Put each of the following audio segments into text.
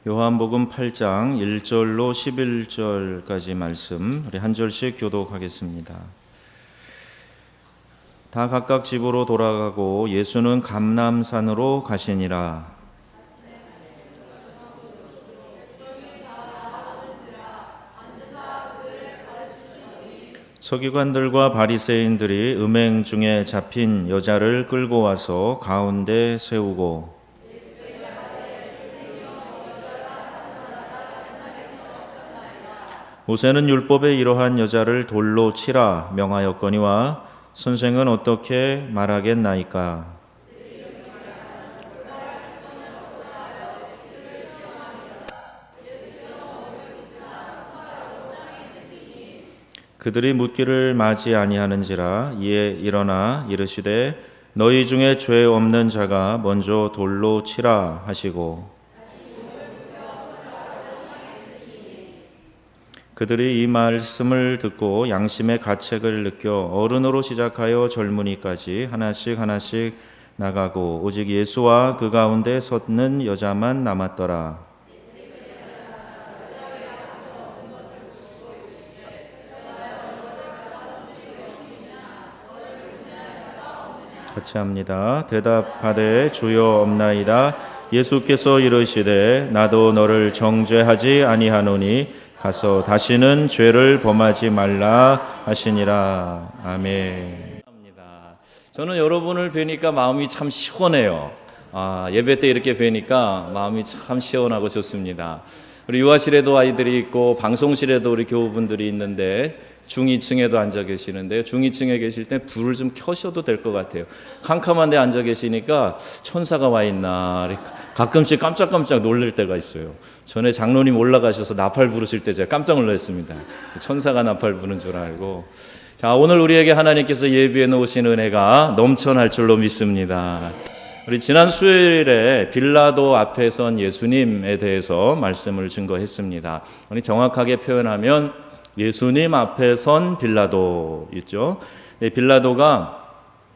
요한복음 8장 1절로 11절까지 말씀 우리 한 절씩 교독하겠습니다. 다 각각 집으로 돌아가고 예수는 감람산으로 가시니라. 서기관들과 바리새인들이 음행 중에 잡힌 여자를 끌고 와서 가운데 세우고 모세는 율법에 이러한 여자를 돌로 치라 명하였거니와 선생은 어떻게 말하겠나이까? 그들이 묻기를 마지 아니하는지라. 이에 일어나 이르시되 너희 중에 죄 없는 자가 먼저 돌로 치라 하시고 그들이 이 말씀을 듣고 양심의 가책을 느껴 어른으로 시작하여 젊은이까지 하나씩 나가고 오직 예수와 그 가운데 섰는 여자만 남았더라. 같이 합니다. 대답하되 주여 없나이다. 예수께서 이르시되 나도 너를 정죄하지 아니하노니 가서 다시는 죄를 범하지 말라 하시니라. 아멘. 저는 여러분을 뵈니까 마음이 참 시원해요. 예배 때 이렇게 뵈니까 마음이 참 시원하고 좋습니다. 우리 유아실에도 아이들이 있고 방송실에도 우리 교우분들이 있는데 중2층에도 앉아 계시는데요. 중2층에 계실 때 불을 좀 켜셔도 될 것 같아요. 캄캄한 데 앉아 계시니까 천사가 와 있나 가끔씩 깜짝깜짝 놀랄 때가 있어요. 전에 장로님 올라가셔서 나팔 부르실 때 제가 깜짝 놀랐습니다. 천사가 나팔 부는 줄 알고. 자, 오늘 우리에게 하나님께서 예비해 놓으신 은혜가 넘쳐날 줄로 믿습니다. 우리 지난 수요일에 빌라도 앞에 선 예수님에 대해서 말씀을 증거했습니다. 우리 정확하게 표현하면 예수님 앞에 선 빌라도 있죠. 빌라도가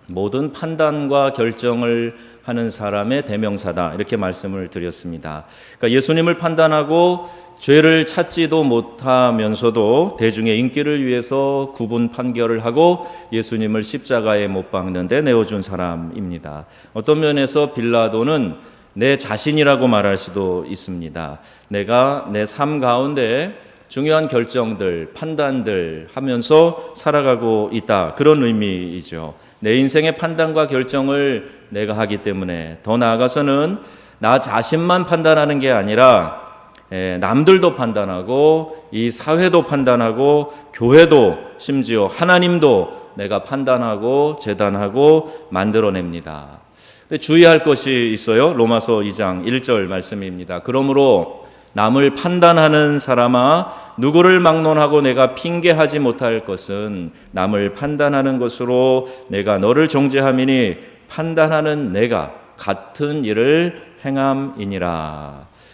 모든 판단과 결정을 하는 사람의 대명사다, 이렇게 말씀을 드렸습니다. 그러니까 예수님을 판단하고 죄를 찾지도 못하면서도 대중의 인기를 위해서 구분 판결을 하고 예수님을 십자가에 못 박는 데 내어준 사람입니다. 어떤 면에서 빌라도는 내 자신이라고 말할 수도 있습니다. 내가 내 삶 가운데 중요한 결정들, 판단들 하면서 살아가고 있다, 그런 의미이죠. 내 인생의 판단과 결정을 내가 하기 때문에 더 나아가서는 나 자신만 판단하는 게 아니라 남들도 판단하고 이 사회도 판단하고 교회도 심지어 하나님도 내가 판단하고 재단하고 만들어냅니다. 근데 주의할 것이 있어요. 로마서 2장 1절 말씀입니다. 그러므로 남을 판단하는 사람아, 누구를 막론하고 내가 핑계하지 못할 것은 남을 판단하는 것으로 내가 너를 정죄함이니 판단하는 내가 같은 일을 행함이니라.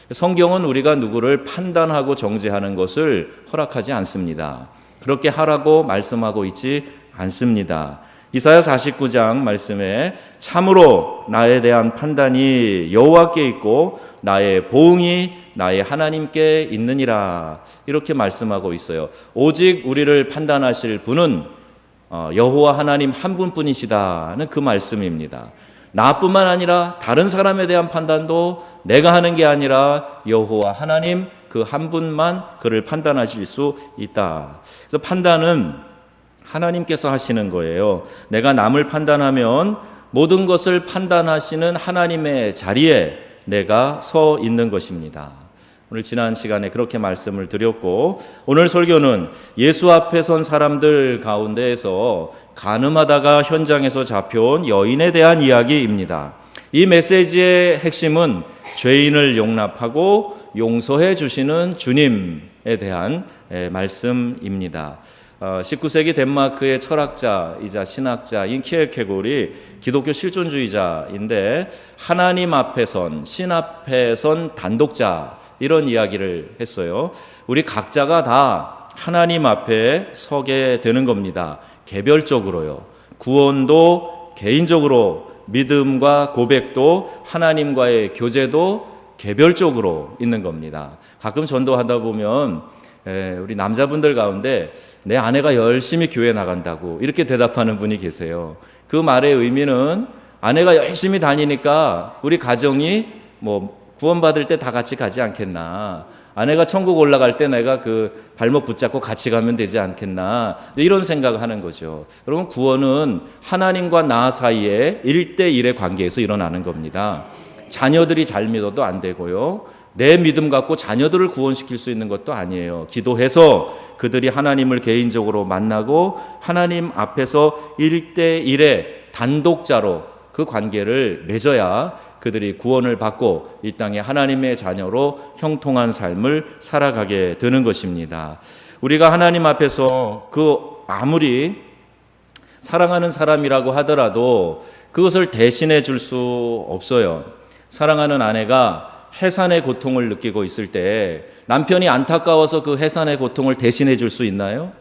성경은 우리가 누구를 판단하고 정죄하는 것을 허락하지 않습니다. 그렇게 하라고 말씀하고 있지 않습니다. 이사야 49장 말씀에 참으로 나에 대한 판단이 여호와께 있고 나의 보응이 나의 하나님께 있느니라, 이렇게 말씀하고 있어요. 오직 우리를 판단하실 분은 여호와 하나님 한 분뿐이시다는 그 말씀입니다. 나뿐만 아니라 다른 사람에 대한 판단도 내가 하는 게 아니라 여호와 하나님 그 한 분만 그를 판단하실 수 있다. 그래서 판단은 하나님께서 하시는 거예요. 내가 남을 판단하면 모든 것을 판단하시는 하나님의 자리에 내가 서 있는 것입니다. 오늘 지난 시간에 그렇게 말씀을 드렸고, 오늘 설교는 예수 앞에 선 사람들 가운데에서 간음하다가 현장에서 잡혀온 여인에 대한 이야기입니다. 이 메시지의 핵심은 죄인을 용납하고 용서해 주시는 주님에 대한 말씀입니다. 19세기 덴마크의 철학자이자 신학자인 키엘케골이 기독교 실존주의자인데 하나님 앞에 선, 신 앞에 선 단독자, 이런 이야기를 했어요. 우리 각자가 다 하나님 앞에 서게 되는 겁니다. 개별적으로요. 구원도 개인적으로, 믿음과 고백도, 하나님과의 교제도 개별적으로 있는 겁니다. 가끔 전도하다 보면 우리 남자분들 가운데 내 아내가 열심히 교회 나간다고 이렇게 대답하는 분이 계세요. 그 말의 의미는 아내가 열심히 다니니까 우리 가정이 뭐 구원받을 때 다 같이 가지 않겠나, 아내가 천국 올라갈 때 내가 그 발목 붙잡고 같이 가면 되지 않겠나, 이런 생각을 하는 거죠. 여러분, 구원은 하나님과 나 사이에 1대1의 관계에서 일어나는 겁니다. 자녀들이 잘 믿어도 안 되고요, 내 믿음 갖고 자녀들을 구원시킬 수 있는 것도 아니에요. 기도해서 그들이 하나님을 개인적으로 만나고 하나님 앞에서 1대1의 단독자로 그 관계를 맺어야 그들이 구원을 받고 이 땅에 하나님의 자녀로 형통한 삶을 살아가게 되는 것입니다. 우리가 하나님 앞에서 아무리 사랑하는 사람이라고 하더라도 그것을 대신해 줄 수 없어요. 사랑하는 아내가 해산의 고통을 느끼고 있을 때 남편이 안타까워서 그 해산의 고통을 대신해 줄 수 있나요?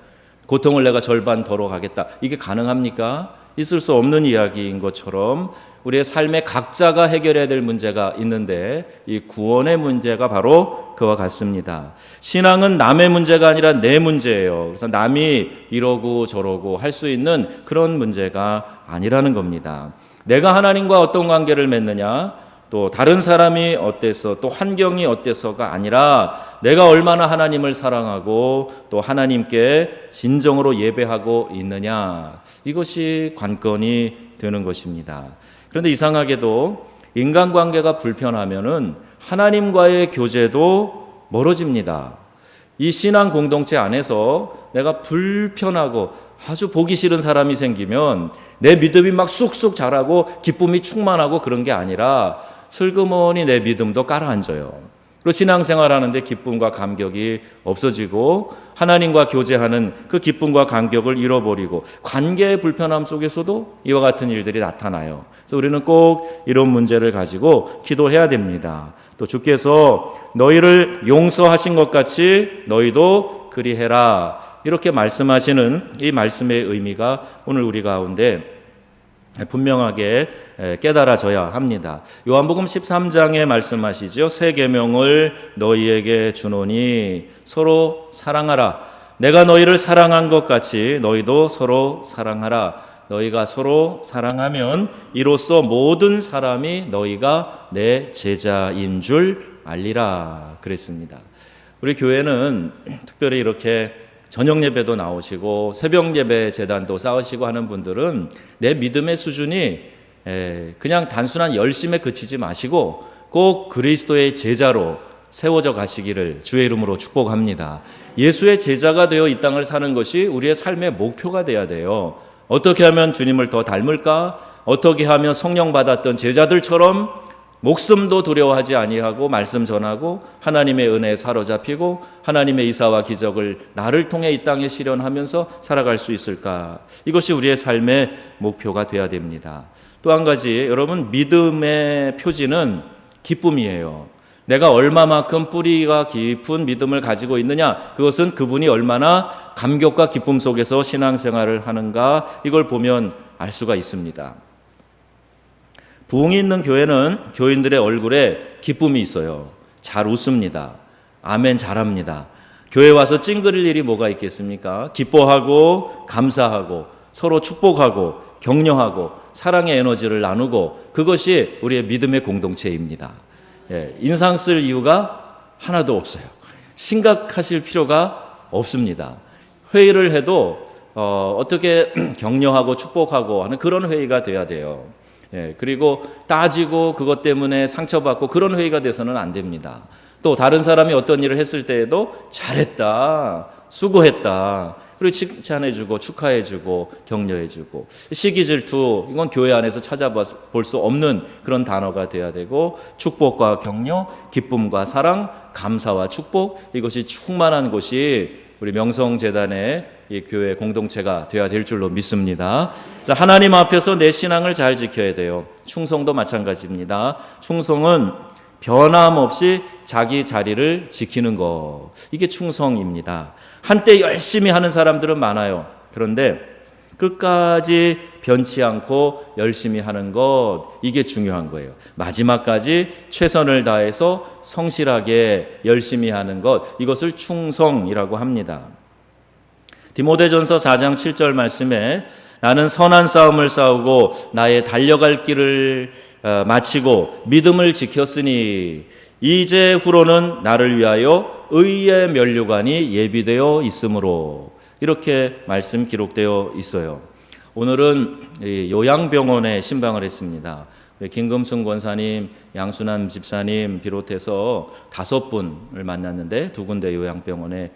고통을 내가 절반 덜어가겠다, 이게 가능합니까? 있을 수 없는 이야기인 것처럼 우리의 삶에 각자가 해결해야 될 문제가 있는데 이 구원의 문제가 바로 그와 같습니다. 신앙은 남의 문제가 아니라 내 문제예요. 그래서 남이 이러고 저러고 할 수 있는 그런 문제가 아니라는 겁니다. 내가 하나님과 어떤 관계를 맺느냐, 또 다른 사람이 어때서, 또 환경이 어때서가 아니라 내가 얼마나 하나님을 사랑하고 또 하나님께 진정으로 예배하고 있느냐, 이것이 관건이 되는 것입니다. 그런데 이상하게도 인간관계가 불편하면은 하나님과의 교제도 멀어집니다. 이 신앙 공동체 안에서 내가 불편하고 아주 보기 싫은 사람이 생기면 내 믿음이 막 쑥쑥 자라고 기쁨이 충만하고 그런 게 아니라 슬그머니 내 믿음도 깔아앉아요. 그리고 신앙생활하는데 기쁨과 감격이 없어지고 하나님과 교제하는 그 기쁨과 감격을 잃어버리고 관계의 불편함 속에서도 이와 같은 일들이 나타나요. 그래서 우리는 꼭 이런 문제를 가지고 기도해야 됩니다. 또 주께서 너희를 용서하신 것 같이 너희도 그리해라, 이렇게 말씀하시는 이 말씀의 의미가 오늘 우리 가운데 분명하게 깨달아져야 합니다. 요한복음 13장에 말씀하시죠. 새 계명을 너희에게 주노니 서로 사랑하라. 내가 너희를 사랑한 것 같이 너희도 서로 사랑하라. 너희가 서로 사랑하면 이로써 모든 사람이 너희가 내 제자인 줄 알리라, 그랬습니다. 우리 교회는 특별히 이렇게 저녁 예배도 나오시고 새벽 예배 재단도 쌓으시고 하는 분들은 내 믿음의 수준이 그냥 단순한 열심에 그치지 마시고 꼭 그리스도의 제자로 세워져 가시기를 주의 이름으로 축복합니다. 예수의 제자가 되어 이 땅을 사는 것이 우리의 삶의 목표가 돼야 돼요. 어떻게 하면 주님을 더 닮을까? 어떻게 하면 성령 받았던 제자들처럼 목숨도 두려워하지 아니하고 말씀 전하고 하나님의 은혜에 사로잡히고 하나님의 이사와 기적을 나를 통해 이 땅에 실현하면서 살아갈 수 있을까? 이것이 우리의 삶의 목표가 돼야 됩니다. 또 한 가지, 여러분, 믿음의 표지는 기쁨이에요. 내가 얼마만큼 뿌리가 깊은 믿음을 가지고 있느냐, 그것은 그분이 얼마나 감격과 기쁨 속에서 신앙생활을 하는가, 이걸 보면 알 수가 있습니다. 부흥이 있는 교회는 교인들의 얼굴에 기쁨이 있어요. 잘 웃습니다. 아멘 잘합니다. 교회 와서 찡그릴 일이 뭐가 있겠습니까? 기뻐하고 감사하고 서로 축복하고 격려하고 사랑의 에너지를 나누고, 그것이 우리의 믿음의 공동체입니다. 인상 쓸 이유가 하나도 없어요. 심각하실 필요가 없습니다. 회의를 해도 어떻게 격려하고 축복하고 하는 그런 회의가 돼야 돼요. 그리고 따지고 그것 때문에 상처받고 그런 회의가 돼서는 안 됩니다. 또 다른 사람이 어떤 일을 했을 때에도 잘했다, 수고했다, 그리고 칭찬해주고 축하해주고 격려해주고, 시기 질투, 이건 교회 안에서 찾아볼 수 없는 그런 단어가 돼야 되고, 축복과 격려, 기쁨과 사랑, 감사와 축복, 이것이 충만한 곳이 우리 명성재단의 이 교회 공동체가 되어야 될 줄로 믿습니다. 자, 하나님 앞에서 내 신앙을 잘 지켜야 돼요. 충성도 마찬가지입니다. 충성은 변함없이 자기 자리를 지키는 것, 이게 충성입니다. 한때 열심히 하는 사람들은 많아요. 그런데 끝까지 변치 않고 열심히 하는 것, 이게 중요한 거예요. 마지막까지 최선을 다해서 성실하게 열심히 하는 것, 이것을 충성이라고 합니다. 디모데전서 4장 7절 말씀에 나는 선한 싸움을 싸우고 나의 달려갈 길을 마치고 믿음을 지켰으니 이제후로는 나를 위하여 의의 면류관이 예비되어 있으므로, 이렇게 말씀 기록되어 있어요. 오늘은 요양병원에 신방을 했습니다. 김금순 권사님, 양순환 집사님 비롯해서 5분을 만났는데, 2군데 요양병원에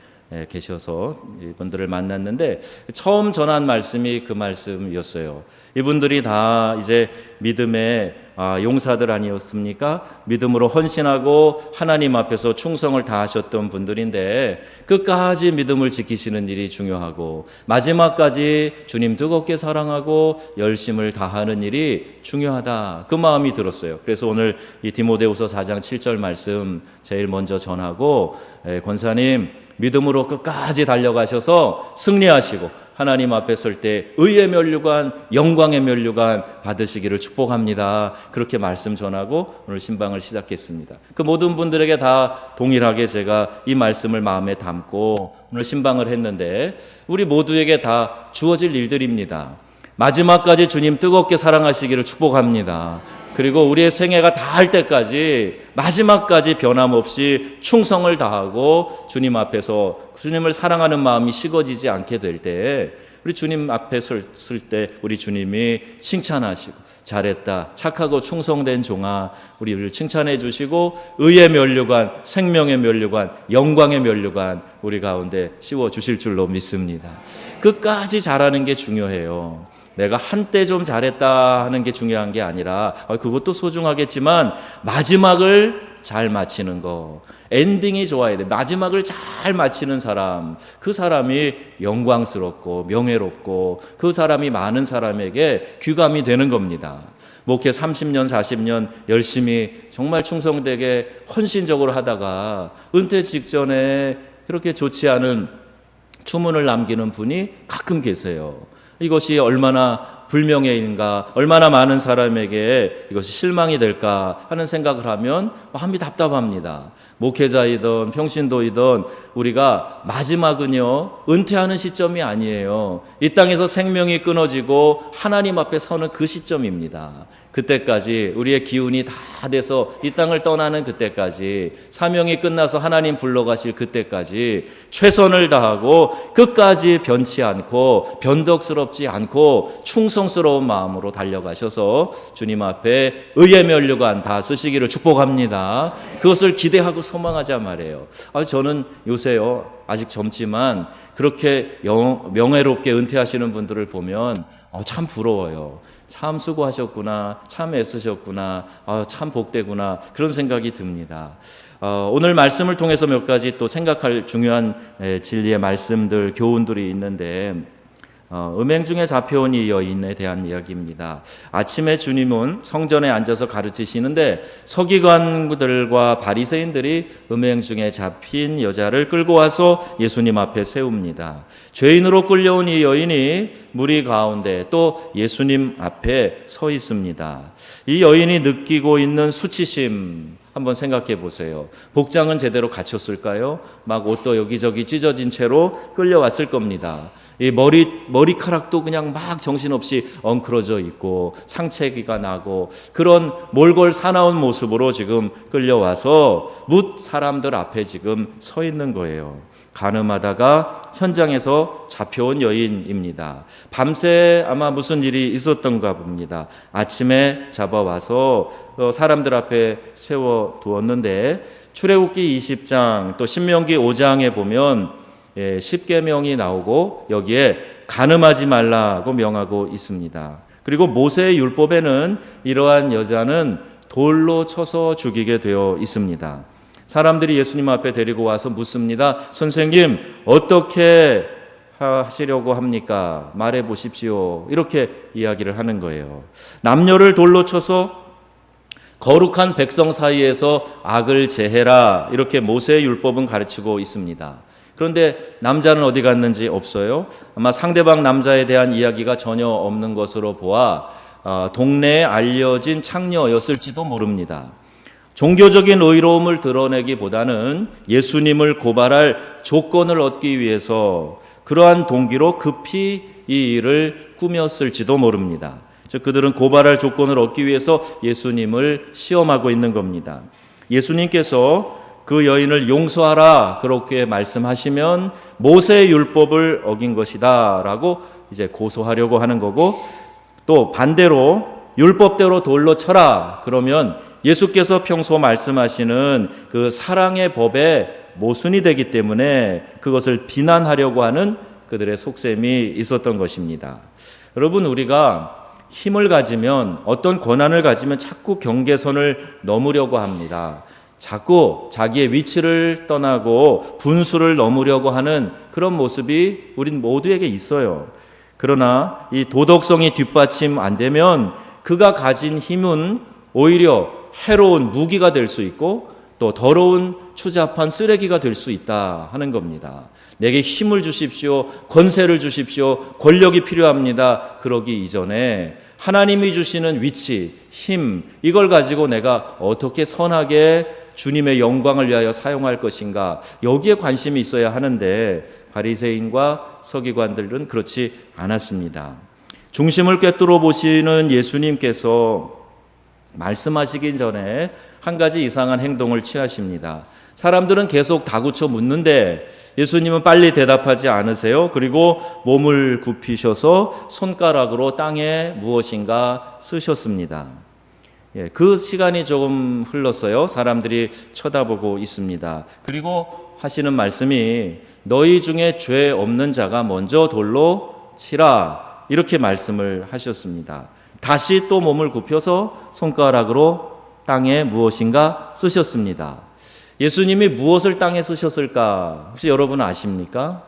계셔서 이분들을 만났는데, 처음 전한 말씀이 그 말씀이었어요. 이분들이 다 이제 믿음의 용사들 아니었습니까? 믿음으로 헌신하고 하나님 앞에서 충성을 다하셨던 분들인데, 끝까지 믿음을 지키시는 일이 중요하고 마지막까지 주님 뜨겁게 사랑하고 열심을 다하는 일이 중요하다, 그 마음이 들었어요. 그래서 오늘 이 디모데후서 4장 7절 말씀 제일 먼저 전하고, 권사님 믿음으로 끝까지 달려가셔서 승리하시고 하나님 앞에 설 때 의의 면류관, 영광의 면류관 받으시기를 축복합니다. 그렇게 말씀 전하고 오늘 신방을 시작했습니다. 그 모든 분들에게 다 동일하게 제가 이 말씀을 마음에 담고 오늘 신방을 했는데, 우리 모두에게 다 주어질 일들입니다. 마지막까지 주님 뜨겁게 사랑하시기를 축복합니다. 그리고 우리의 생애가 다할 때까지 마지막까지 변함없이 충성을 다하고 주님 앞에서 주님을 사랑하는 마음이 식어지지 않게 될 때, 우리 주님 앞에 설 때 우리 주님이 칭찬하시고 잘했다, 착하고 충성된 종아, 우리를 칭찬해 주시고 의의 면류관, 생명의 면류관, 영광의 면류관 우리 가운데 씌워 주실 줄로 믿습니다. 끝까지 잘하는 게 중요해요. 내가 한때 좀 잘했다 하는 게 중요한 게 아니라, 그것도 소중하겠지만 마지막을 잘 마치는 거, 엔딩이 좋아야 돼. 마지막을 잘 마치는 사람, 그 사람이 영광스럽고 명예롭고 그 사람이 많은 사람에게 귀감이 되는 겁니다. 목회 30년 40년 열심히 정말 충성되게 헌신적으로 하다가 은퇴 직전에 그렇게 좋지 않은 추문을 남기는 분이 가끔 계세요. 이것이 얼마나 불명예인가, 얼마나 많은 사람에게 이것이 실망이 될까 하는 생각을 하면 마음이 답답합니다. 목회자이든 평신도이든 우리가 마지막은요, 은퇴하는 시점이 아니에요. 이 땅에서 생명이 끊어지고 하나님 앞에 서는 그 시점입니다. 그때까지 우리의 기운이 다 돼서 이 땅을 떠나는 그때까지, 사명이 끝나서 하나님 불러가실 그때까지 최선을 다하고 끝까지 변치 않고 변덕스럽지 않고 충성스러운 마음으로 달려가셔서 주님 앞에 의의 면류관 다 쓰시기를 축복합니다. 그것을 기대하고 소망하자 말이에요. 저는 요새요, 아직 젊지만 그렇게 명예롭게 은퇴하시는 분들을 보면 참 부러워요. 참 수고하셨구나, 참 애쓰셨구나, 참 복되구나, 그런 생각이 듭니다. 오늘 말씀을 통해서 몇 가지 또 생각할 중요한 진리의 말씀들, 교훈들이 있는데, 음행 중에 잡혀온 이 여인에 대한 이야기입니다. 아침에 주님은 성전에 앉아서 가르치시는데 서기관들과 바리새인들이 음행 중에 잡힌 여자를 끌고 와서 예수님 앞에 세웁니다. 죄인으로 끌려온 이 여인이 무리 가운데 또 예수님 앞에 서 있습니다. 이 여인이 느끼고 있는 수치심 한번 생각해 보세요. 복장은 제대로 갖췄을까요? 막 옷도 여기저기 찢어진 채로 끌려왔을 겁니다. 이 머리카락도 그냥 막 정신없이 엉클어져 있고 상체기가 나고 그런 몰골 사나운 모습으로 지금 끌려와서 뭇 사람들 앞에 지금 서 있는 거예요. 가늠하다가 현장에서 잡혀온 여인입니다. 밤새 아마 무슨 일이 있었던가 봅니다. 아침에 잡아와서 사람들 앞에 세워두었는데, 출애굽기 20장 또 신명기 5장에 보면 10계명이 나오고 여기에 간음하지 말라고 명하고 있습니다. 그리고 모세의 율법에는 이러한 여자는 돌로 쳐서 죽이게 되어 있습니다. 사람들이 예수님 앞에 데리고 와서 묻습니다. 선생님, 어떻게 하시려고 합니까? 말해 보십시오. 이렇게 이야기를 하는 거예요. 남녀를 돌로 쳐서 거룩한 백성 사이에서 악을 제해라, 이렇게 모세의 율법은 가르치고 있습니다. 그런데 남자는 어디 갔는지 없어요. 아마 상대방 남자에 대한 이야기가 전혀 없는 것으로 보아 동네에 알려진 창녀였을지도 모릅니다. 종교적인 의로움을 드러내기보다는 예수님을 고발할 조건을 얻기 위해서 그러한 동기로 급히 이 일을 꾸몄을지도 모릅니다. 즉 그들은 고발할 조건을 얻기 위해서 예수님을 시험하고 있는 겁니다. 예수님께서 그 여인을 용서하라 그렇게 말씀하시면 모세의 율법을 어긴 것이다 라고 이제 고소하려고 하는 거고, 또 반대로 율법대로 돌로 쳐라 그러면 예수께서 평소 말씀하시는 그 사랑의 법의 모순이 되기 때문에 그것을 비난하려고 하는 그들의 속셈이 있었던 것입니다. 여러분, 우리가 힘을 가지면, 어떤 권한을 가지면 자꾸 경계선을 넘으려고 합니다. 자꾸 자기의 위치를 떠나고 분수를 넘으려고 하는 그런 모습이 우린 모두에게 있어요. 그러나 이 도덕성이 뒷받침 안 되면 그가 가진 힘은 오히려 해로운 무기가 될 수 있고 또 더러운 추잡한 쓰레기가 될 수 있다 하는 겁니다. 내게 힘을 주십시오, 권세를 주십시오, 권력이 필요합니다. 그러기 이전에 하나님이 주시는 위치, 힘, 이걸 가지고 내가 어떻게 선하게 주님의 영광을 위하여 사용할 것인가, 여기에 관심이 있어야 하는데 바리새인과 서기관들은 그렇지 않았습니다. 중심을 꿰뚫어 보시는 예수님께서 말씀하시기 전에 한 가지 이상한 행동을 취하십니다. 사람들은 계속 다구쳐 묻는데 예수님은 빨리 대답하지 않으세요. 그리고 몸을 굽히셔서 손가락으로 땅에 무엇인가 쓰셨습니다. 그 시간이 조금 흘렀어요. 사람들이 쳐다보고 있습니다. 그리고 하시는 말씀이 너희 중에 죄 없는 자가 먼저 돌로 치라, 이렇게 말씀을 하셨습니다. 다시 또 몸을 굽혀서 손가락으로 땅에 무엇인가 쓰셨습니다. 예수님이 무엇을 땅에 쓰셨을까? 혹시 여러분 아십니까?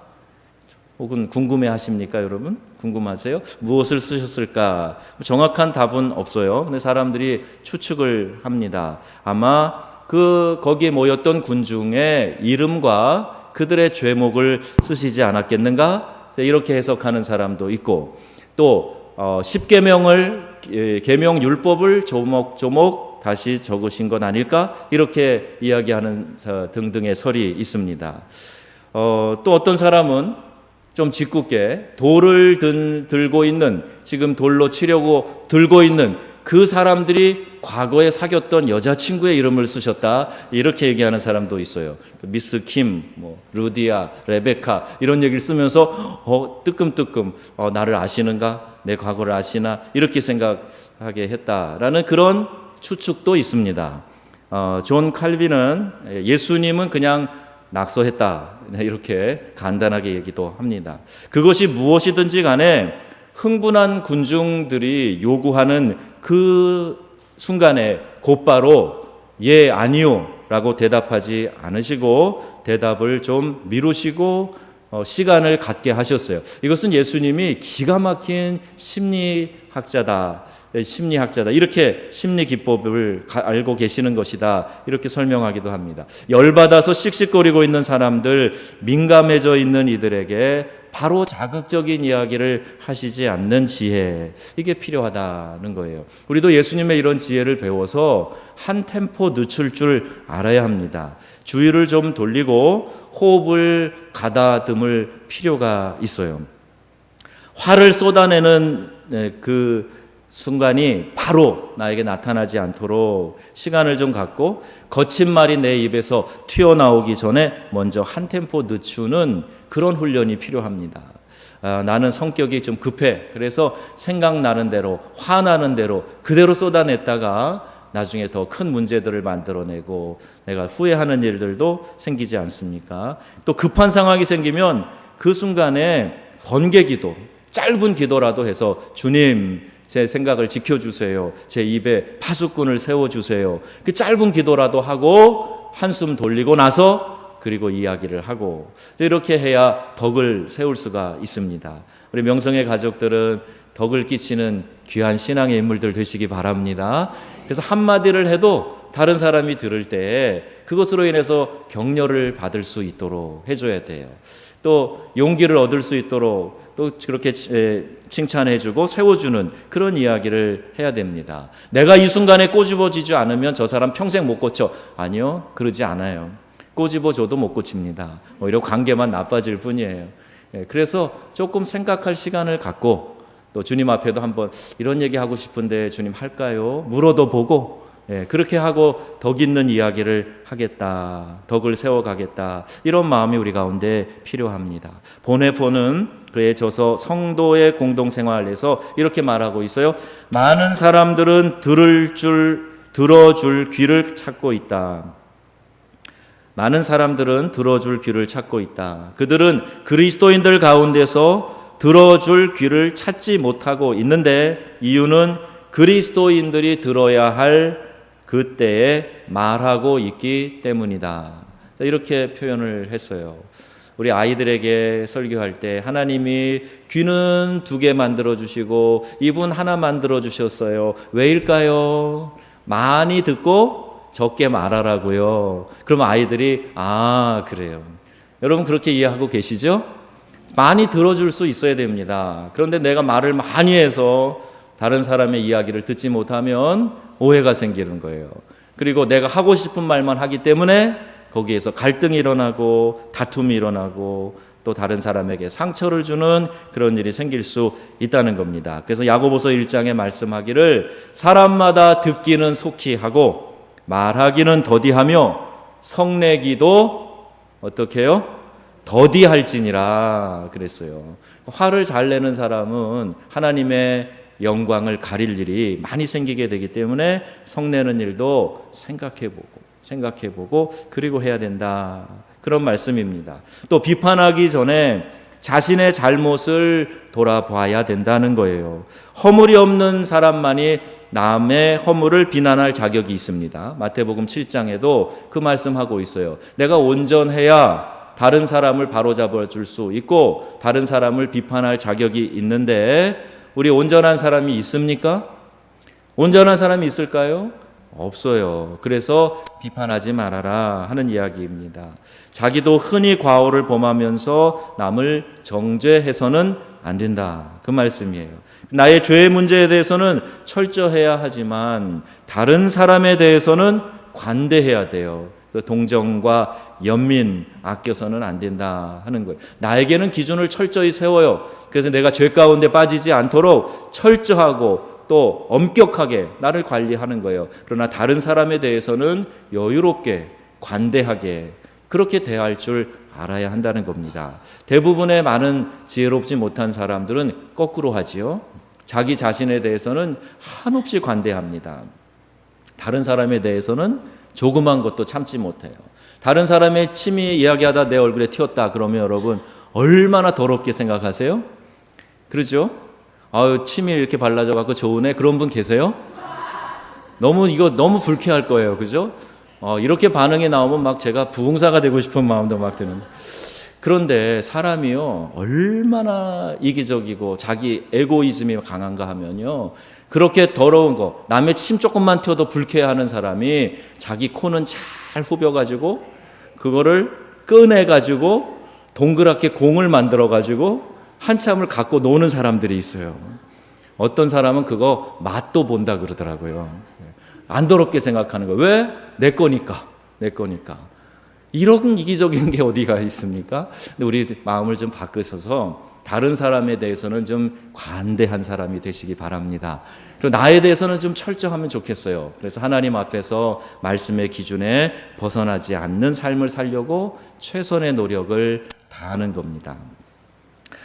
혹은 궁금해 하십니까, 여러분? 궁금하세요? 무엇을 쓰셨을까? 정확한 답은 없어요. 근데 사람들이 추측을 합니다. 아마 거기에 모였던 군중의 이름과 그들의 죄목을 쓰시지 않았겠는가? 이렇게 해석하는 사람도 있고, 또 십계명을, 계명 율법을 조목조목 다시 적으신 건 아닐까? 이렇게 이야기하는 등등의 설이 있습니다. 또 어떤 사람은 좀 짓궂게 돌을 들고 있는, 지금 돌로 치려고 들고 있는 그 사람들이 과거에 사귀었던 여자친구의 이름을 쓰셨다, 이렇게 얘기하는 사람도 있어요. 미스 킴, 루디아, 레베카 이런 얘기를 쓰면서 뜨끔뜨끔 나를 아시는가? 내 과거를 아시나? 이렇게 생각하게 했다라는 그런 추측도 있습니다. 존 칼빈은 예수님은 그냥 낙서했다, 이렇게 간단하게 얘기도 합니다. 그것이 무엇이든지 간에 흥분한 군중들이 요구하는 그 순간에 곧바로 예, 아니요 라고 대답하지 않으시고 대답을 좀 미루시고 시간을 갖게 하셨어요. 이것은 예수님이 기가 막힌 심리학자다, 이렇게 심리 기법을 알고 계시는 것이다, 이렇게 설명하기도 합니다. 열받아서 씩씩거리고 있는 사람들, 민감해져 있는 이들에게 바로 자극적인 이야기를 하시지 않는 지혜, 이게 필요하다는 거예요. 우리도 예수님의 이런 지혜를 배워서 한 템포 늦출 줄 알아야 합니다. 주의를 좀 돌리고 호흡을 가다듬을 필요가 있어요. 화를 쏟아내는 그 순간이 바로 나에게 나타나지 않도록 시간을 좀 갖고 거친 말이 내 입에서 튀어나오기 전에 먼저 한 템포 늦추는 그런 훈련이 필요합니다. 나는 성격이 좀 급해. 그래서 생각나는 대로, 화나는 대로 그대로 쏟아냈다가 나중에 더 큰 문제들을 만들어내고 내가 후회하는 일들도 생기지 않습니까? 또 급한 상황이 생기면 그 순간에 번개 기도, 짧은 기도라도 해서 주님, 제 생각을 지켜주세요. 제 입에 파수꾼을 세워주세요. 그 짧은 기도라도 하고 한숨 돌리고 나서 그리고 이야기를 하고, 이렇게 해야 덕을 세울 수가 있습니다. 우리 명성의 가족들은 덕을 끼치는 귀한 신앙의 인물들 되시기 바랍니다. 그래서 한마디를 해도 다른 사람이 들을 때 그것으로 인해서 격려를 받을 수 있도록 해줘야 돼요. 또 용기를 얻을 수 있도록 또 그렇게 칭찬해주고 세워주는 그런 이야기를 해야 됩니다. 내가 이 순간에 꼬집어지지 않으면 저 사람 평생 못 고쳐. 아니요, 그러지 않아요. 꼬집어줘도 못 고칩니다. 오히려 관계만 나빠질 뿐이에요. 그래서 조금 생각할 시간을 갖고 또 주님 앞에도 한번 이런 얘기 하고 싶은데 주님 할까요? 물어도 보고 그렇게 하고 덕 있는 이야기를 하겠다. 덕을 세워가겠다. 이런 마음이 우리 가운데 필요합니다. 보네포는 그의 저서 성도의 공동생활에서 이렇게 말하고 있어요. 많은 사람들은 들어줄 귀를 찾고 있다. 많은 사람들은 들어줄 귀를 찾고 있다. 그들은 그리스도인들 가운데서 들어줄 귀를 찾지 못하고 있는데 이유는 그리스도인들이 들어야 할 그때에 말하고 있기 때문이다. 이렇게 표현을 했어요. 우리 아이들에게 설교할 때 하나님이 귀는 2개 만들어주시고 입은 하나 만들어주셨어요. 왜일까요? 많이 듣고 적게 말하라고요. 그러면 아이들이 그래요. 여러분 그렇게 이해하고 계시죠? 많이 들어줄 수 있어야 됩니다. 그런데 내가 말을 많이 해서 다른 사람의 이야기를 듣지 못하면 오해가 생기는 거예요. 그리고 내가 하고 싶은 말만 하기 때문에 거기에서 갈등이 일어나고 다툼이 일어나고 또 다른 사람에게 상처를 주는 그런 일이 생길 수 있다는 겁니다. 그래서 야고보서 1장에 말씀하기를 사람마다 듣기는 속히 하고 말하기는 더디하며 성내기도 어떻게 해요? 더디할지니라 그랬어요. 화를 잘 내는 사람은 하나님의 영광을 가릴 일이 많이 생기게 되기 때문에 성내는 일도 생각해보고 그리고 해야 된다. 그런 말씀입니다. 또 비판하기 전에 자신의 잘못을 돌아봐야 된다는 거예요. 허물이 없는 사람만이 남의 허물을 비난할 자격이 있습니다. 마태복음 7장에도 그 말씀하고 있어요. 내가 온전해야 다른 사람을 바로잡아 줄 수 있고 다른 사람을 비판할 자격이 있는데 우리 온전한 사람이 있습니까? 온전한 사람이 있을까요? 없어요. 그래서 비판하지 말아라 하는 이야기입니다. 자기도 흔히 과오를 범하면서 남을 정죄해서는 안 된다. 그 말씀이에요. 나의 죄의 문제에 대해서는 철저해야 하지만 다른 사람에 대해서는 관대해야 돼요. 동정과 연민 아껴서는 안 된다 하는 거예요. 나에게는 기준을 철저히 세워요. 그래서 내가 죄 가운데 빠지지 않도록 철저하고 또 엄격하게 나를 관리하는 거예요. 그러나 다른 사람에 대해서는 여유롭게 관대하게 그렇게 대할 줄 알아야 한다는 겁니다. 대부분의 많은 지혜롭지 못한 사람들은 거꾸로 하지요. 자기 자신에 대해서는 한없이 관대합니다. 다른 사람에 대해서는 조그만 것도 참지 못해요. 다른 사람의 침이 이야기하다 내 얼굴에 튀었다 그러면 여러분 얼마나 더럽게 생각하세요? 그러죠? 침이 이렇게 발라져 갖고 좋으네. 그런 분 계세요? 이거 너무 불쾌할 거예요. 그죠? 이렇게 반응이 나오면 막 제가 부흥사가 되고 싶은 마음도 막 드는데. 그런데 사람이요, 얼마나 이기적이고 자기 에고이즘이 강한가 하면요, 그렇게 더러운 거, 남의 침 조금만 튀어도 불쾌해하는 사람이 자기 코는 잘 후벼가지고 그거를 꺼내가지고 동그랗게 공을 만들어가지고 한참을 갖고 노는 사람들이 있어요. 어떤 사람은 그거 맛도 본다 그러더라고요. 안 더럽게 생각하는 거예요. 왜? 내 거니까. 이런 이기적인 게 어디가 있습니까? 근데 우리 마음을 좀 바꾸셔서 다른 사람에 대해서는 좀 관대한 사람이 되시기 바랍니다. 그리고 나에 대해서는 좀 철저하면 좋겠어요. 그래서 하나님 앞에서 말씀의 기준에 벗어나지 않는 삶을 살려고 최선의 노력을 다하는 겁니다.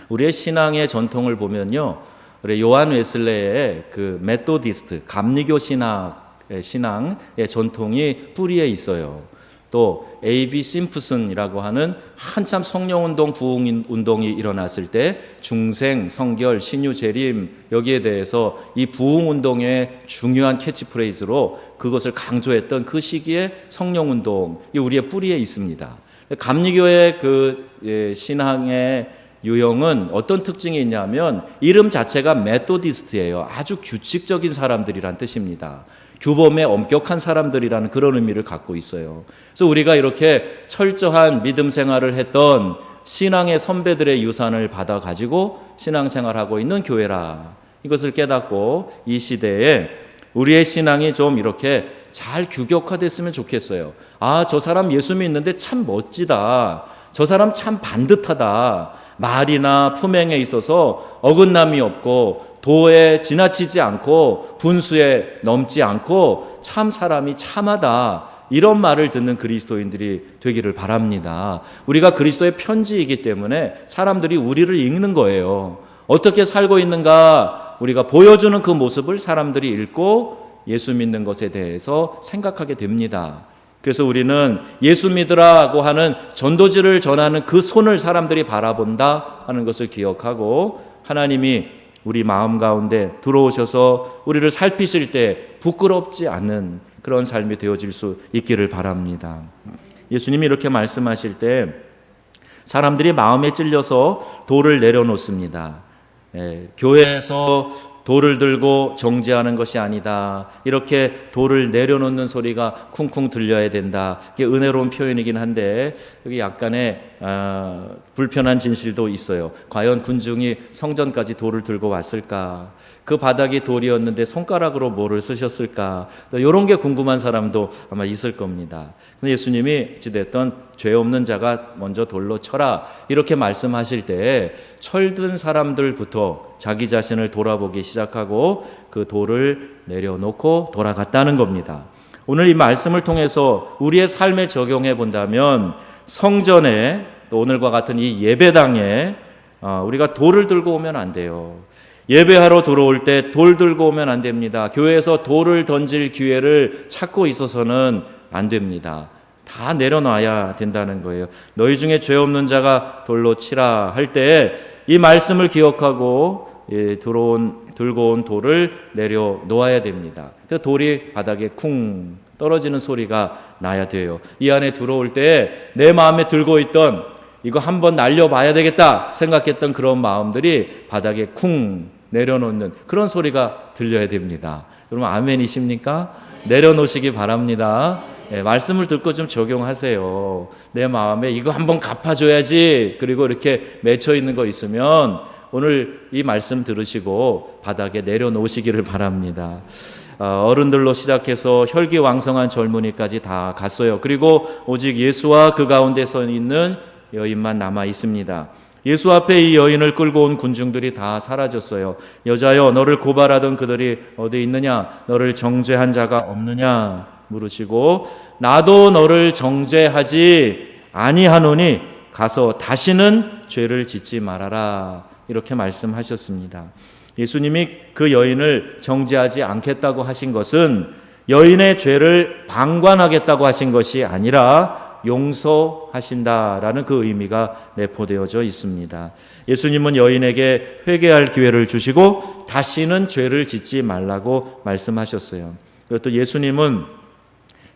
우리의 신앙의 전통을 보면요, 우리 요한 웨슬레의 그 메토디스트 감리교 신앙의 전통이 뿌리에 있어요. 또 A.B. 심프슨이라고 하는 한참 성령운동, 부흥운동이 일어났을 때 중생, 성결, 신유, 재림 여기에 대해서 이 부흥운동의 중요한 캐치프레이즈로 그것을 강조했던 그 시기에 성령운동이 우리의 뿌리에 있습니다. 감리교의 그 신앙의 유형은 어떤 특징이 있냐면 이름 자체가 메소디스트예요. 아주 규칙적인 사람들이란 뜻입니다. 규범에 엄격한 사람들이라는 그런 의미를 갖고 있어요. 그래서 우리가 이렇게 철저한 믿음 생활을 했던 신앙의 선배들의 유산을 받아 가지고 신앙생활하고 있는 교회라. 이것을 깨닫고 이 시대에 우리의 신앙이 좀 이렇게 잘 규격화됐으면 좋겠어요. 아, 저 사람 예수 믿는데 참 멋지다. 저 사람 참 반듯하다. 말이나 품행에 있어서 어긋남이 없고 도에 지나치지 않고 분수에 넘지 않고 참 사람이 참하다. 이런 말을 듣는 그리스도인들이 되기를 바랍니다. 우리가 그리스도의 편지이기 때문에 사람들이 우리를 읽는 거예요. 어떻게 살고 있는가 우리가 보여주는 그 모습을 사람들이 읽고 예수 믿는 것에 대해서 생각하게 됩니다. 그래서 우리는 예수 믿으라고 하는 전도지를 전하는 그 손을 사람들이 바라본다 하는 것을 기억하고 하나님이 우리 마음 가운데 들어오셔서 우리를 살피실 때 부끄럽지 않은 그런 삶이 되어질 수 있기를 바랍니다. 예수님이 이렇게 말씀하실 때 사람들이 마음에 찔려서 돌을 내려놓습니다. 교회에서 돌을 들고 정죄하는 것이 아니다. 이렇게 돌을 내려놓는 소리가 쿵쿵 들려야 된다. 이게 은혜로운 표현이긴 한데 여기 약간의 불편한 진실도 있어요. 과연 군중이 성전까지 돌을 들고 왔을까? 그 바닥이 돌이었는데 손가락으로 뭐를 쓰셨을까? 이런 게 궁금한 사람도 아마 있을 겁니다. 근데 예수님이 어찌됐든 죄 없는 자가 먼저 돌로 쳐라 이렇게 말씀하실 때 철든 사람들부터 자기 자신을 돌아보기 시작하고 그 돌을 내려놓고 돌아갔다는 겁니다. 오늘 이 말씀을 통해서 우리의 삶에 적용해 본다면 성전에 또 오늘과 같은 이 예배당에 우리가 돌을 들고 오면 안 돼요. 예배하러 들어올 때 돌 들고 오면 안 됩니다. 교회에서 돌을 던질 기회를 찾고 있어서는 안 됩니다. 다 내려놔야 된다는 거예요. 너희 중에 죄 없는 자가 돌로 치라 할 때 이 말씀을 기억하고 들고 온 돌을 내려놓아야 됩니다. 그 돌이 바닥에 쿵 떨어지는 소리가 나야 돼요. 이 안에 들어올 때 내 마음에 들고 있던 이거 한번 날려봐야 되겠다 생각했던 그런 마음들이 바닥에 쿵 내려놓는 그런 소리가 들려야 됩니다. 여러분 아멘이십니까? 내려놓으시기 바랍니다. 말씀을 듣고 좀 적용하세요. 내 마음에 이거 한번 갚아줘야지 그리고 이렇게 맺혀 있는 거 있으면 오늘 이 말씀 들으시고 바닥에 내려놓으시기를 바랍니다. 어른들로 시작해서 혈기왕성한 젊은이까지 다 갔어요. 그리고 오직 예수와 그 가운데 서 있는 여인만 남아 있습니다. 예수 앞에 이 여인을 끌고 온 군중들이 다 사라졌어요. 여자여 너를 고발하던 그들이 어디 있느냐? 너를 정죄한 자가 없느냐? 물으시고 나도 너를 정죄하지 아니하노니 가서 다시는 죄를 짓지 말아라. 이렇게 말씀하셨습니다. 예수님이 그 여인을 정죄하지 않겠다고 하신 것은 여인의 죄를 방관하겠다고 하신 것이 아니라 용서하신다라는 그 의미가 내포되어져 있습니다. 예수님은 여인에게 회개할 기회를 주시고 다시는 죄를 짓지 말라고 말씀하셨어요. 그리고 또 예수님은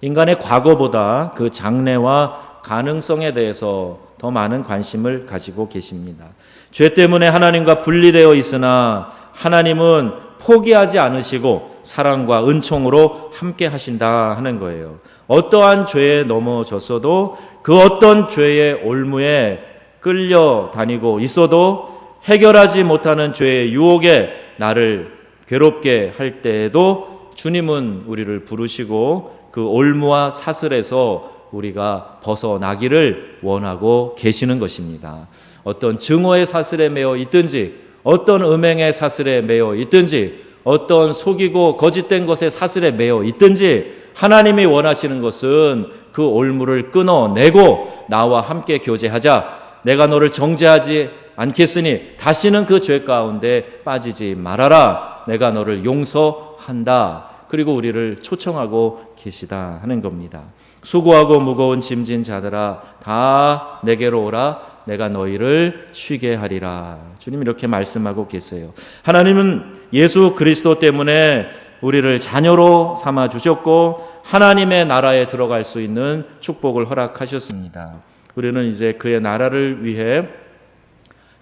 인간의 과거보다 그 장래와 가능성에 대해서 더 많은 관심을 가지고 계십니다. 죄 때문에 하나님과 분리되어 있으나 하나님은 포기하지 않으시고 사랑과 은총으로 함께 하신다 하는 거예요. 어떠한 죄에 넘어졌어도 그 어떤 죄의 올무에 끌려다니고 있어도 해결하지 못하는 죄의 유혹에 나를 괴롭게 할 때에도 주님은 우리를 부르시고 그 올무와 사슬에서 우리가 벗어나기를 원하고 계시는 것입니다. 어떤 증오의 사슬에 매여 있든지 어떤 음행의 사슬에 매여 있든지 어떤 속이고 거짓된 것의 사슬에 매여 있든지 하나님이 원하시는 것은 그 올무를 끊어내고 나와 함께 교제하자. 내가 너를 정죄하지 않겠으니 다시는 그 죄 가운데 빠지지 말아라. 내가 너를 용서한다. 그리고 우리를 초청하고 계시다 하는 겁니다. 수고하고 무거운 짐진 자들아 다 내게로 오라. 내가 너희를 쉬게 하리라. 주님 이렇게 말씀하고 계세요. 하나님은 예수 그리스도 때문에 우리를 자녀로 삼아 주셨고 하나님의 나라에 들어갈 수 있는 축복을 허락하셨습니다. 우리는 이제 그의 나라를 위해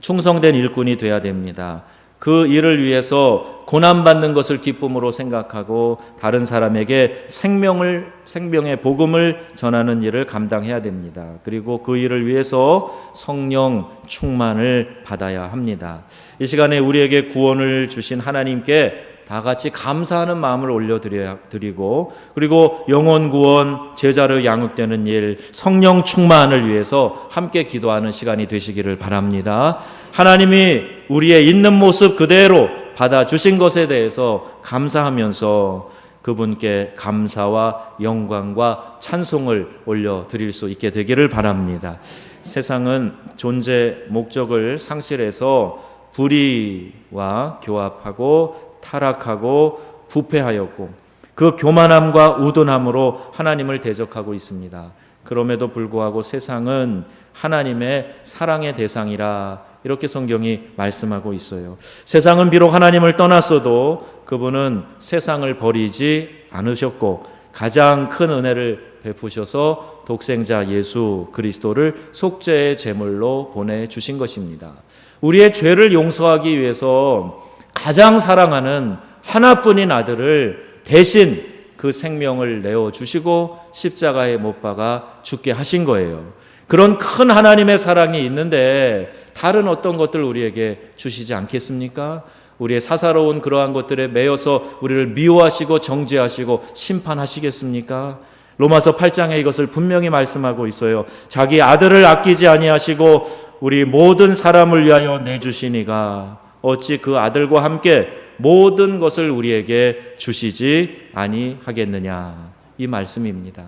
충성된 일꾼이 돼야 됩니다. 그 일을 위해서 고난받는 것을 기쁨으로 생각하고 다른 사람에게 생명의 복음을 전하는 일을 감당해야 됩니다. 그리고 그 일을 위해서 성령 충만을 받아야 합니다. 이 시간에 우리에게 구원을 주신 하나님께 다 같이 감사하는 마음을 올려드리고, 그리고 영혼 구원, 제자로 양육되는 일, 성령 충만을 위해서 함께 기도하는 시간이 되시기를 바랍니다. 하나님이 우리의 있는 모습 그대로 받아주신 것에 대해서 감사하면서 그분께 감사와 영광과 찬송을 올려드릴 수 있게 되기를 바랍니다. 세상은 존재 목적을 상실해서 불의와 교합하고 타락하고 부패하였고, 그 교만함과 우둔함으로 하나님을 대적하고 있습니다. 그럼에도 불구하고 세상은 하나님의 사랑의 대상이라, 이렇게 성경이 말씀하고 있어요. 세상은 비록 하나님을 떠났어도 그분은 세상을 버리지 않으셨고 가장 큰 은혜를 베푸셔서 독생자 예수 그리스도를 속죄의 제물로 보내주신 것입니다. 우리의 죄를 용서하기 위해서 가장 사랑하는 하나뿐인 아들을 대신 그 생명을 내어주시고 십자가에 못 박아 죽게 하신 거예요. 그런 큰 하나님의 사랑이 있는데 다른 어떤 것들 우리에게 주시지 않겠습니까? 우리의 사사로운 그러한 것들에 매여서 우리를 미워하시고 정죄하시고 심판하시겠습니까? 로마서 8장에 이것을 분명히 말씀하고 있어요. 자기 아들을 아끼지 아니하시고 우리 모든 사람을 위하여 내주시니가 어찌 그 아들과 함께 모든 것을 우리에게 주시지 아니하겠느냐, 이 말씀입니다.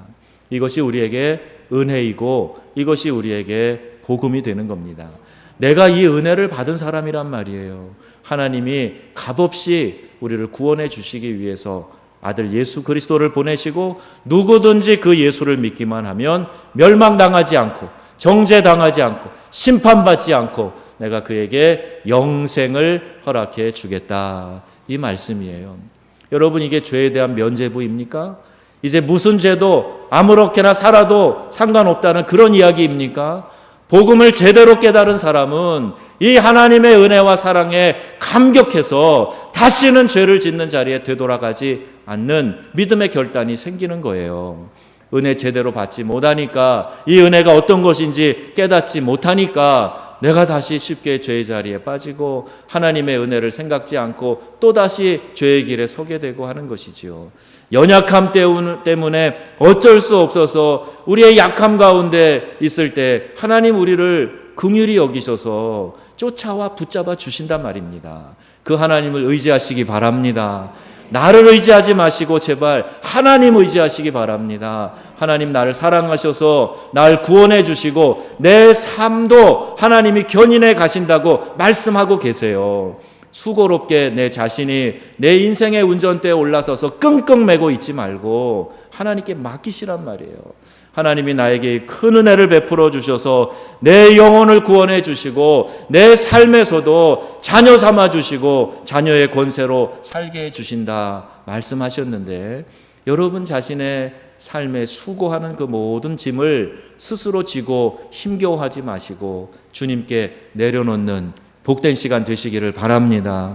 이것이 우리에게 은혜이고 이것이 우리에게 복음이 되는 겁니다. 내가 이 은혜를 받은 사람이란 말이에요. 하나님이 값없이 우리를 구원해 주시기 위해서 아들 예수 그리스도를 보내시고 누구든지 그 예수를 믿기만 하면 멸망당하지 않고 정죄당하지 않고 심판받지 않고 내가 그에게 영생을 허락해 주겠다, 이 말씀이에요. 여러분, 이게 죄에 대한 면죄부입니까? 이제 무슨 죄도 아무렇게나 살아도 상관없다는 그런 이야기입니까? 복음을 제대로 깨달은 사람은 이 하나님의 은혜와 사랑에 감격해서 다시는 죄를 짓는 자리에 되돌아가지 않는 믿음의 결단이 생기는 거예요. 은혜 제대로 받지 못하니까, 이 은혜가 어떤 것인지 깨닫지 못하니까 내가 다시 쉽게 죄의 자리에 빠지고 하나님의 은혜를 생각지 않고 또다시 죄의 길에 서게 되고 하는 것이지요. 연약함 때문에 어쩔 수 없어서 우리의 약함 가운데 있을 때 하나님 우리를 긍휼히 여기셔서 쫓아와 붙잡아 주신단 말입니다. 그 하나님을 의지하시기 바랍니다. 나를 의지하지 마시고 제발 하나님 의지하시기 바랍니다. 하나님 나를 사랑하셔서 날 구원해 주시고 내 삶도 하나님이 견인해 가신다고 말씀하고 계세요. 수고롭게 내 자신이 내 인생의 운전대에 올라서서 끙끙 매고 있지 말고 하나님께 맡기시란 말이에요. 하나님이 나에게 큰 은혜를 베풀어 주셔서 내 영혼을 구원해 주시고 내 삶에서도 자녀 삼아 주시고 자녀의 권세로 살게 해 주신다 말씀하셨는데, 여러분 자신의 삶에 수고하는 그 모든 짐을 스스로 지고 힘겨워하지 마시고 주님께 내려놓는 복된 시간 되시기를 바랍니다.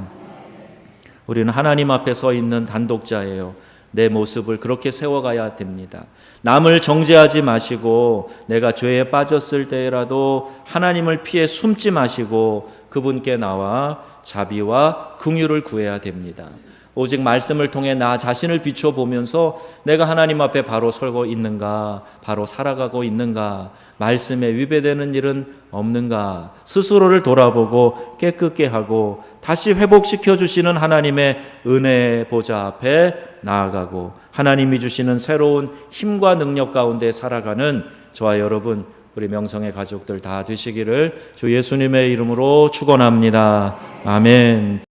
우리는 하나님 앞에 서 있는 단독자예요. 내 모습을 그렇게 세워가야 됩니다. 남을 정죄하지 마시고 내가 죄에 빠졌을 때라도 하나님을 피해 숨지 마시고 그분께 나와 자비와 긍휼을 구해야 됩니다. 오직 말씀을 통해 나 자신을 비춰보면서 내가 하나님 앞에 바로 서고 있는가, 바로 살아가고 있는가, 말씀에 위배되는 일은 없는가, 스스로를 돌아보고 깨끗게 하고 다시 회복시켜 주시는 하나님의 은혜 보좌 앞에 나아가고 하나님이 주시는 새로운 힘과 능력 가운데 살아가는 저와 여러분, 우리 명성의 가족들 다 되시기를 주 예수님의 이름으로 축원합니다. 아멘.